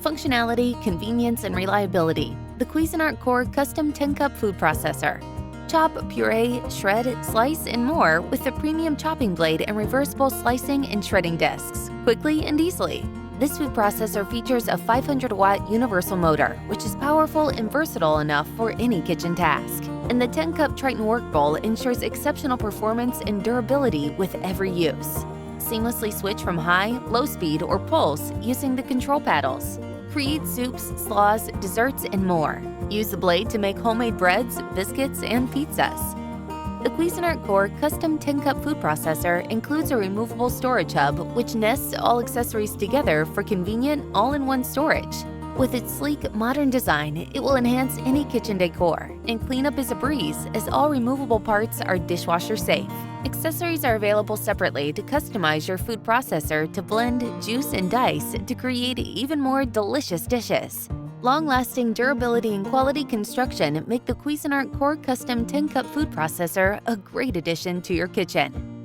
functionality, convenience, and reliability. The Cuisinart Core Custom 10-Cup Food Processor. Chop, puree, shred, slice, and more with the premium chopping blade and reversible slicing and shredding discs, quickly and easily. This food processor features a 500-watt universal motor, which is powerful and versatile enough for any kitchen task. And the 10-cup Tritan work bowl ensures exceptional performance and durability with every use. Seamlessly switch from high, low speed, or pulse using the control paddles. Create soups, slaws, desserts, and more. Use the blade to make homemade breads, biscuits, and pizzas. The Cuisinart Core Custom 10-Cup Food Processor includes a removable storage hub which nests all accessories together for convenient, all-in-one storage. With its sleek, modern design, it will enhance any kitchen decor, and cleanup is a breeze as all removable parts are dishwasher safe. Accessories are available separately to customize your food processor to blend, juice, and dice to create even more delicious dishes. Long-lasting durability and quality construction make the Cuisinart Core Custom 10-Cup Food Processor a great addition to your kitchen.